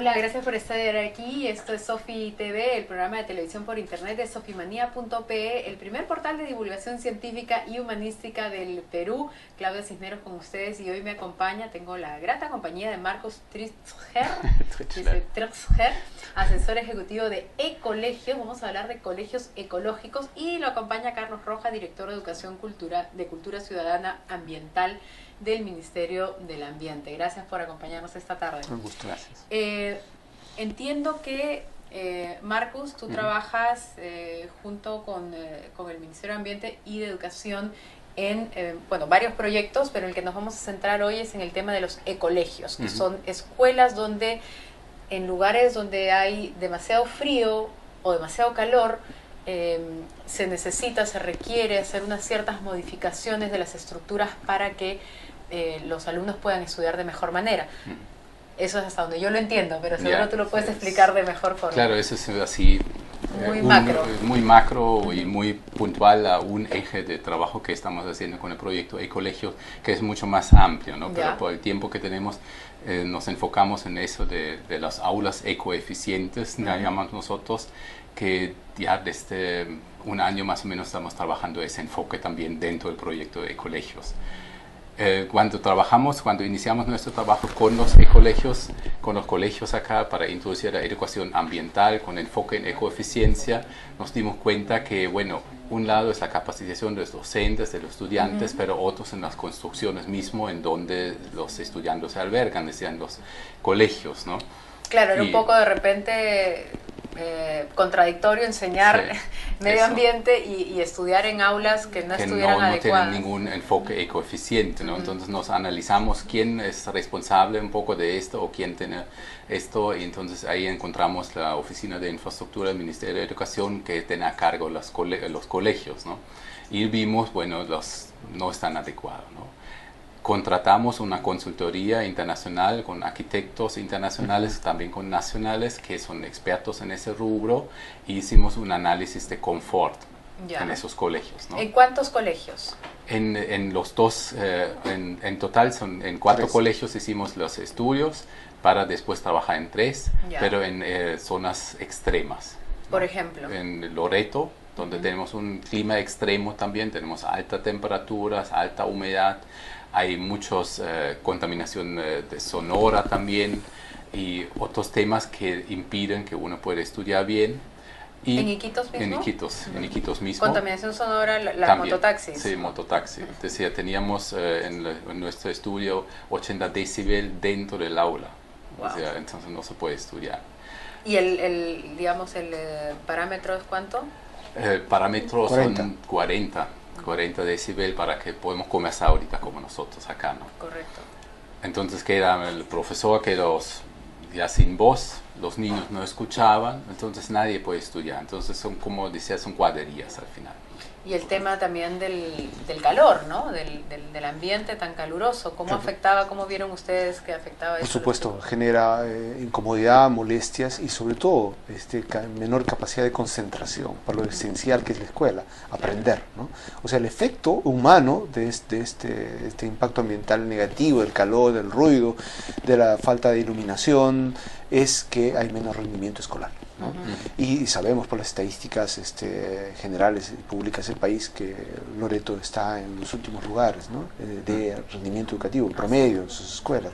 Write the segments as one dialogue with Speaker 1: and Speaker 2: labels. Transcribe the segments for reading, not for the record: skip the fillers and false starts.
Speaker 1: Hola, gracias por estar aquí. Esto es Sofi TV, el programa de televisión por internet de sofimanía.pe, el primer portal de divulgación científica y humanística del Perú. Claudia Cisneros con ustedes y hoy me acompaña, tengo la grata compañía de Marcos Tritzger, asesor ejecutivo de Ecolegios. Vamos a hablar de colegios ecológicos y lo acompaña Carlos Rojas, director de Educación de Cultura Ciudadana Ambiental del Ministerio del Ambiente. Gracias por acompañarnos esta tarde.
Speaker 2: Un gusto, gracias.
Speaker 1: Entiendo que, Marcus, tú trabajas junto con el Ministerio de Ambiente y de Educación en varios proyectos, pero el que nos vamos a centrar hoy es en el tema de los ecolegios, que son escuelas donde, en lugares donde hay demasiado frío o demasiado calor, se requiere hacer unas ciertas modificaciones de las estructuras para que los alumnos puedan estudiar de mejor manera. Eso es hasta donde yo lo entiendo, pero seguro tú lo puedes explicar de mejor forma.
Speaker 2: Claro, eso es así muy macro y muy puntual a un eje de trabajo que estamos haciendo con el proyecto Ecolegios, que es mucho más amplio, ¿no? Pero por el tiempo que tenemos nos enfocamos en eso de las aulas ecoeficientes, llamamos nosotros, que ya desde un año más o menos estamos trabajando ese enfoque también dentro del proyecto de Ecolegios. Cuando iniciamos nuestro trabajo con los colegios acá para introducir la educación ambiental con enfoque en ecoeficiencia, nos dimos cuenta que, bueno, un lado es la capacitación de los docentes, de los estudiantes, pero otros en las construcciones mismo, en donde los estudiantes se albergan, decían los colegios, ¿no?
Speaker 1: Claro, era un poco de repente contradictorio enseñar medio ambiente y estudiar en aulas que no estuvieran adecuadas.
Speaker 2: No tienen ningún enfoque ecoeficiente, ¿no? Entonces nos analizamos quién es responsable un poco de esto o quién tiene esto, y entonces ahí encontramos la Oficina de Infraestructura del Ministerio de Educación que tiene a cargo los colegios, ¿no? Y vimos, bueno, no están adecuados, ¿no? Contratamos una consultoría internacional con arquitectos internacionales, también con nacionales, que son expertos en ese rubro, y hicimos un análisis de confort en esos colegios, ¿no?
Speaker 1: ¿En cuántos colegios?
Speaker 2: En los dos, en total son en 4 colegios hicimos los estudios para después trabajar en 3, pero en zonas extremas, ¿no?
Speaker 1: Por ejemplo.
Speaker 2: En Loreto, donde tenemos un clima extremo también, tenemos altas temperaturas, alta humedad, hay muchos contaminación de sonora también y otros temas que impiden que uno pueda estudiar bien. Y
Speaker 1: ¿En Iquitos mismo?
Speaker 2: En Iquitos mismo.
Speaker 1: Contaminación sonora, las mototaxis.
Speaker 2: Sí, mototaxi. Decía, teníamos en nuestro estudio 80 decibel dentro del aula.
Speaker 1: Wow.
Speaker 2: O sea, entonces no se puede estudiar.
Speaker 1: ¿Y el parámetro es cuánto?
Speaker 2: El parámetro son 40 decibel para que podamos conversar ahorita como nosotros acá, ¿no?
Speaker 1: Correcto.
Speaker 2: Entonces queda el profesor que ya sin voz, los niños no escuchaban, entonces nadie puede estudiar. Entonces son, como decía, son guarderías al final.
Speaker 1: Y el tema también del calor, ¿no? Del ambiente tan caluroso. ¿Cómo afectaba, cómo vieron ustedes que afectaba eso?
Speaker 3: Por supuesto, genera incomodidad, molestias y sobre todo menor capacidad de concentración para lo esencial que es la escuela, aprender, ¿no? O sea, el efecto humano de este impacto ambiental negativo, del calor, del ruido, de la falta de iluminación, es que hay menos rendimiento escolar, ¿no? Y sabemos por las estadísticas generales y públicas del país que Loreto está en los últimos lugares, ¿no? De rendimiento educativo, promedio en sus escuelas,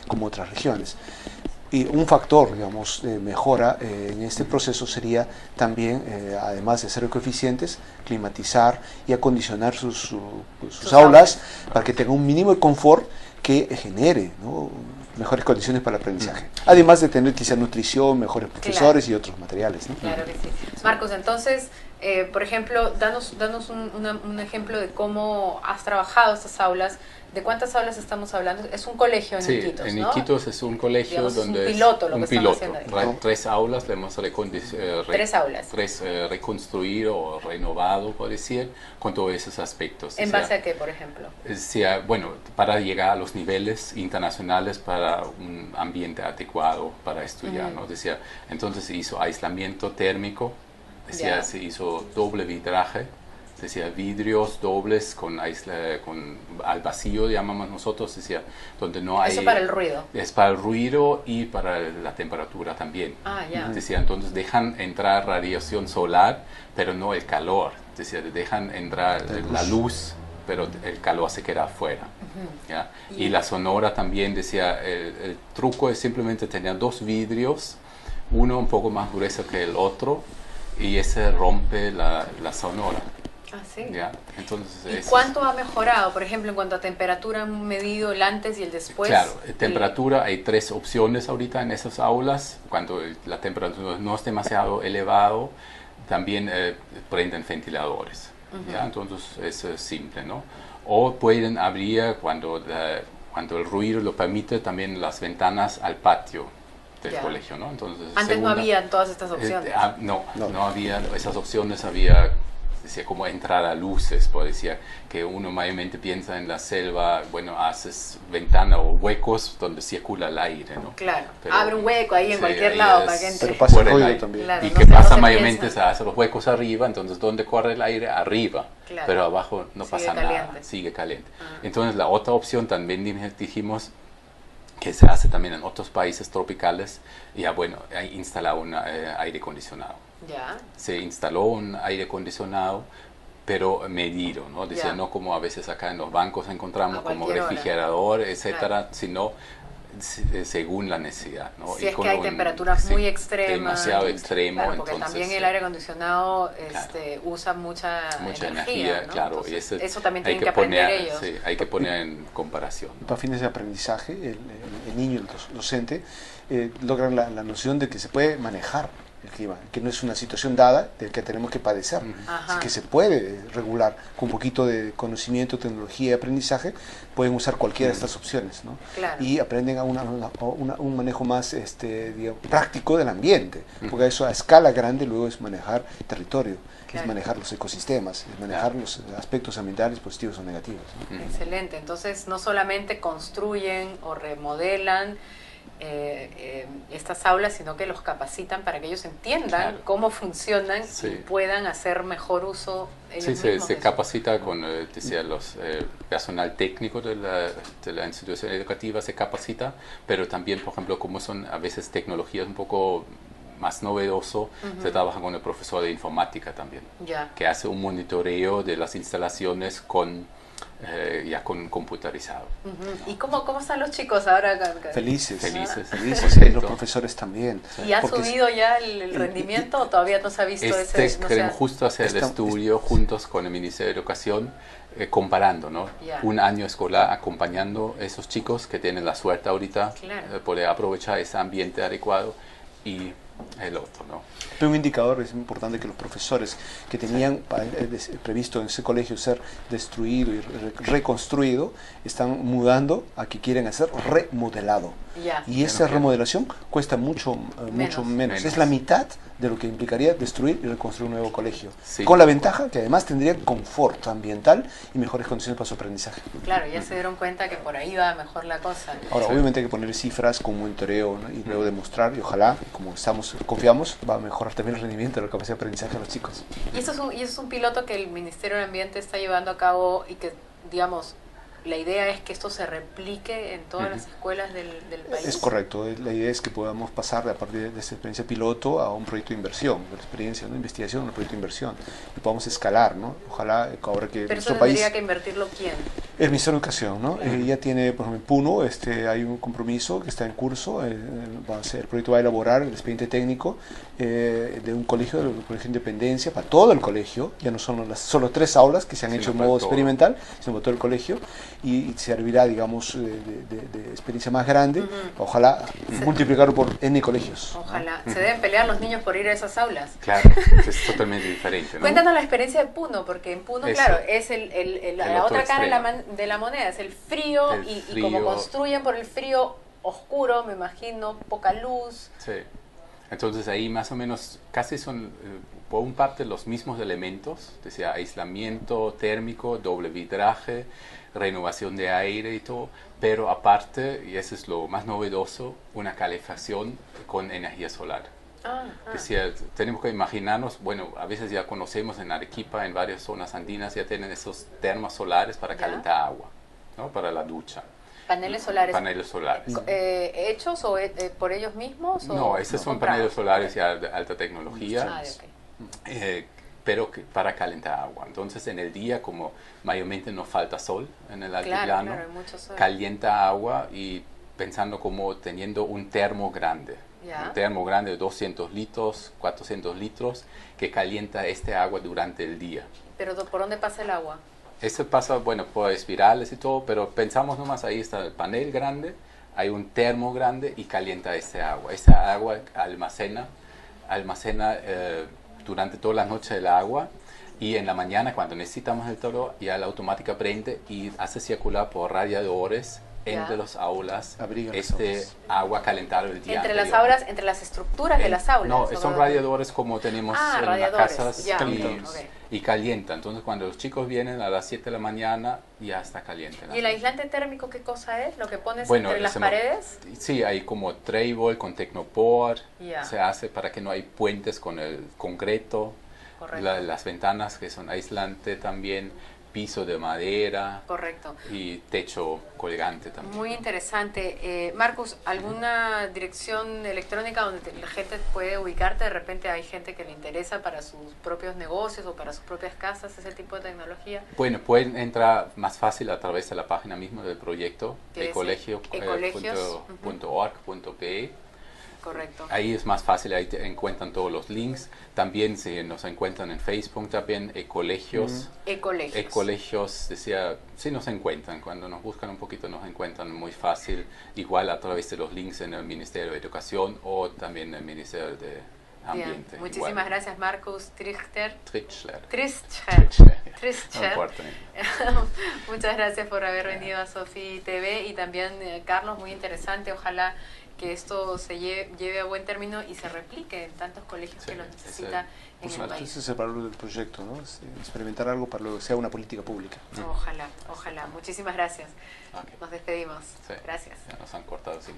Speaker 3: como otras regiones. Y un factor, digamos, de mejora en este proceso sería también, además de ser ecoeficientes, climatizar y acondicionar sus aulas para que tenga un mínimo de confort que genere, ¿no?, mejores condiciones para el aprendizaje. Además de tener quizá nutrición, mejores profesores y otros materiales, ¿no?
Speaker 1: Claro que sí. Marcos, entonces, por ejemplo, danos un ejemplo de cómo has trabajado estas aulas. ¿De cuántas aulas estamos hablando? Es un colegio en Iquitos, ¿no?
Speaker 2: En Iquitos es un colegio, digamos, donde
Speaker 1: es un piloto
Speaker 2: es
Speaker 1: lo que estamos haciendo ahí.
Speaker 2: 3 aulas, le hemos reconstruido o renovado, por decir, con todos esos aspectos.
Speaker 1: ¿En base a qué, por ejemplo?
Speaker 2: Bueno, para llegar a los niveles internacionales para un ambiente adecuado para estudiar, ¿no? Decía, entonces se hizo aislamiento térmico, se hizo doble vitraje, decía, vidrios dobles con al vacío, llamamos nosotros, decía, donde no hay...
Speaker 1: Eso para el ruido.
Speaker 2: Es para el ruido y para la temperatura también.
Speaker 1: Ah, ya.
Speaker 2: Decía, entonces dejan entrar radiación solar, pero no el calor. Decía, dejan entrar la luz, pero el calor se queda afuera. ¿Ya? Y la sonora también, decía, el truco es simplemente tener dos vidrios, uno un poco más grueso que el otro, y ese rompe la sonora.
Speaker 1: Ah, sí.
Speaker 2: ¿Ya? Entonces,
Speaker 1: ¿Y cuánto ha mejorado? Por ejemplo, en cuanto a temperatura, han medido el antes y el después.
Speaker 2: Claro, temperatura, hay 3 opciones ahorita en esas aulas. Cuando la temperatura no es demasiado elevado, también prenden ventiladores. ¿Ya? Entonces, eso es simple, ¿no? O pueden abrir, cuando el ruido lo permite, también las ventanas al patio del colegio, ¿no? Entonces,
Speaker 1: antes no habían todas estas opciones.
Speaker 2: No había esas opciones, había, decía, como entrar a luces, pues decía que uno mayormente piensa en la selva, bueno, haces ventana o huecos donde circula el aire, ¿no?
Speaker 1: Claro,
Speaker 2: pero,
Speaker 1: abre un hueco ahí en cualquier
Speaker 2: ahí
Speaker 1: lado para que entre.
Speaker 3: Pero pasa el ruido
Speaker 2: aire.
Speaker 3: también.
Speaker 1: Claro,
Speaker 2: Y
Speaker 1: no
Speaker 2: que
Speaker 1: se-
Speaker 2: pasa
Speaker 1: no se
Speaker 2: mayormente,
Speaker 1: piensa.
Speaker 2: se hace los huecos arriba, entonces donde corre el aire, arriba,
Speaker 1: Claro.
Speaker 2: pero abajo no
Speaker 1: Sigue
Speaker 2: pasa
Speaker 1: caliente.
Speaker 2: nada, sigue caliente. Entonces la otra opción también dijimos, que se hace también en otros países tropicales, ya bueno, hay instalado un aire acondicionado.
Speaker 1: Ya.
Speaker 2: Se instaló un aire acondicionado, pero medido, ¿no? Decía,
Speaker 1: Ya.
Speaker 2: no como a veces acá en los bancos encontramos
Speaker 1: A
Speaker 2: como
Speaker 1: cualquier hora.
Speaker 2: refrigerador, etcétera,
Speaker 1: Claro.
Speaker 2: sino según la necesidad, ¿no?
Speaker 1: Si es que hay temperaturas muy extremas.
Speaker 2: demasiado extremo,
Speaker 1: Claro, porque
Speaker 2: entonces
Speaker 1: también el aire acondicionado
Speaker 2: claro.
Speaker 1: usa mucha
Speaker 2: energía,
Speaker 1: ¿no?
Speaker 2: claro,
Speaker 1: Entonces,
Speaker 2: y
Speaker 1: eso también
Speaker 2: hay
Speaker 1: tienen que aprender
Speaker 2: poner,
Speaker 1: ellos.
Speaker 2: sí, hay que poner en comparación, ¿no?
Speaker 3: Para fines de aprendizaje, el niño, el docente, logran la noción de que se puede manejar el clima, que no es una situación dada del que tenemos que padecer,
Speaker 1: Ajá.
Speaker 3: así que se puede regular con un poquito de conocimiento, tecnología y aprendizaje, pueden usar cualquiera de estas opciones, ¿no?
Speaker 1: Claro.
Speaker 3: Y aprenden a un manejo más digamos, práctico del ambiente, porque eso a escala grande luego es manejar territorio,
Speaker 1: Claro.
Speaker 3: es manejar los ecosistemas, es manejar los aspectos ambientales positivos o negativos, ¿no?
Speaker 1: Excelente. Entonces, no solamente construyen o remodelan estas aulas, sino que los capacitan para que ellos entiendan
Speaker 2: Claro.
Speaker 1: cómo funcionan
Speaker 2: Sí.
Speaker 1: y puedan hacer mejor uso ellos
Speaker 2: Sí,
Speaker 1: mismos.
Speaker 2: se
Speaker 1: de eso.
Speaker 2: capacita con, decía, los personal técnico de la institución educativa se capacita, pero también, por ejemplo, como son a veces tecnologías un poco más novedoso, se trabaja con el profesor de informática también,
Speaker 1: Ya.
Speaker 2: que hace un monitoreo de las instalaciones ya con computarizado.
Speaker 1: Ujú. ¿Y cómo están los chicos ahora?
Speaker 3: Felices,
Speaker 2: Felices.
Speaker 3: felices, y los profesores también.
Speaker 1: ¿Y ha
Speaker 3: porque
Speaker 1: subido ya el rendimiento o todavía no se ha visto ese? No
Speaker 2: Queremos
Speaker 1: se ha-
Speaker 2: justo hacer el
Speaker 3: Estamos-
Speaker 2: estudio juntos con el Ministerio de Educación, comparando, ¿no?
Speaker 1: Ya.
Speaker 2: Un año escolar acompañando a esos chicos que tienen la suerte ahorita
Speaker 1: Claro.
Speaker 2: de poder aprovechar ese ambiente adecuado y el otro, ¿no?
Speaker 3: Pero un indicador es importante que los profesores que tenían previsto en ese colegio ser destruido y reconstruido, están mudando a que quieren hacer remodelado.
Speaker 1: Ya.
Speaker 3: Y esa
Speaker 2: Menos.
Speaker 3: remodelación cuesta mucho menos.
Speaker 2: Menos.
Speaker 3: Es la mitad de lo que implicaría destruir y reconstruir un nuevo colegio.
Speaker 2: Sí.
Speaker 3: Con la ventaja que además tendría confort ambiental y mejores condiciones para su aprendizaje.
Speaker 1: Claro, ya se dieron cuenta que por ahí va mejor la cosa.
Speaker 3: Ahora,
Speaker 2: Sí.
Speaker 3: obviamente hay que poner cifras con monitoreo, ¿no? Y luego demostrar, y ojalá, como confiamos, va a mejorar también el rendimiento de la capacidad de aprendizaje de los chicos.
Speaker 1: Y eso es un piloto que el Ministerio del Ambiente está llevando a cabo y que, digamos, la idea es que esto se replique en todas las escuelas del país.
Speaker 3: Es correcto, la idea es que podamos pasar a partir de esta experiencia piloto a un proyecto de inversión, de la experiencia de investigación, un proyecto de inversión, y podamos escalar, ¿no? Ojalá ahora que
Speaker 1: Pero eso
Speaker 3: nuestro país,
Speaker 1: tendría que invertirlo quién.
Speaker 3: el Ministerio de Educación, ¿no? Ya tiene, por ejemplo, en Puno, hay un compromiso que está en curso, el proyecto va a elaborar el expediente técnico de un colegio, del Colegio de Independencia, para todo el colegio, ya no son solo 3 aulas que se han
Speaker 2: Sino
Speaker 3: hecho en
Speaker 2: para
Speaker 3: modo
Speaker 2: todo.
Speaker 3: experimental, sino para todo el colegio, y servirá, digamos, de experiencia más grande, ojalá multiplicarlo por N colegios.
Speaker 1: Ojalá. Se deben pelear los niños por ir a esas aulas.
Speaker 2: Claro, es totalmente diferente, ¿no?
Speaker 1: Cuéntanos la experiencia de Puno, porque en Puno,
Speaker 2: Eso.
Speaker 1: claro, es la
Speaker 2: otro
Speaker 1: otra cara de
Speaker 2: extremo.
Speaker 1: de la moneda, es el frío,
Speaker 2: El
Speaker 1: y como
Speaker 2: frío.
Speaker 1: construyen por el frío oscuro, me imagino, poca luz.
Speaker 2: Sí. Entonces ahí más o menos casi son por un parte los mismos elementos, decía aislamiento térmico, doble vidraje, renovación de aire y todo, pero aparte, y eso es lo más novedoso, una calefacción con energía solar. Decía, tenemos que imaginarnos, bueno, a veces ya conocemos en Arequipa, en varias zonas andinas, ya tienen esos termos solares para calentar agua, ¿no? Para la ducha.
Speaker 1: Paneles solares.
Speaker 2: Paneles solares.
Speaker 1: ¿Hechos o por ellos mismos?
Speaker 2: No, estos son paneles solares ya de alta tecnología, pero para calentar agua. Entonces, en el día, como mayormente no falta sol en el altiplano, calienta agua y pensando como teniendo un termo grande. Un termo grande de 200 litros, 400 litros, que calienta este agua durante el día.
Speaker 1: ¿Pero por dónde pasa el agua?
Speaker 2: Eso pasa, bueno, por espirales y todo, pero pensamos nomás, ahí está el panel grande, hay un termo grande y calienta ese agua. Esa agua almacena durante toda la noche el agua, y en la mañana, cuando necesitamos el toro, ya la automática prende y hace circular por radiadores entre las aulas agua calentada el día
Speaker 1: entre
Speaker 2: anterior.
Speaker 1: las aulas, entre las estructuras de las aulas.
Speaker 2: No, son radiadores como tenemos en las casas y calienta. Entonces, cuando los chicos vienen a las 7 de la mañana, ya está caliente.
Speaker 1: ¿Y el aislante térmico qué cosa es? ¿Lo que pones entre las paredes?
Speaker 2: Sí, hay como Trébol con Tecnopor. Se hace para que no hay puentes con el concreto. Las ventanas que son aislante también. Piso de madera.
Speaker 1: Correcto.
Speaker 2: Y techo colgante también.
Speaker 1: Muy interesante. Marcus, ¿alguna dirección electrónica donde la gente puede ubicarte? De repente hay gente que le interesa para sus propios negocios o para sus propias casas ese tipo de tecnología.
Speaker 2: Bueno, pueden entrar más fácil a través de la página misma del proyecto, ecolegio.org.pe.
Speaker 1: Correcto.
Speaker 2: Ahí es más fácil, ahí encuentran todos los links. También si nos encuentran en Facebook, también Ecolegios. Ecolegios, decía, sí nos encuentran. Cuando nos buscan un poquito nos encuentran muy fácil. Igual a través de los links en el Ministerio de Educación o también en el Ministerio de Ambiente.
Speaker 1: Bien. Muchísimas gracias, Marcus Trichter.
Speaker 2: Trichler.
Speaker 1: Muchas gracias por haber venido a Sofi TV y también Carlos, muy interesante. Ojalá que esto se lleve a buen término y se replique en tantos colegios que lo necesitan en el país.
Speaker 3: Ese es el valor del proyecto, ¿no? Experimentar algo para que sea una política pública.
Speaker 1: Ojalá. Muchísimas gracias. Nos despedimos. Gracias.
Speaker 2: Ya nos han cortado, sí.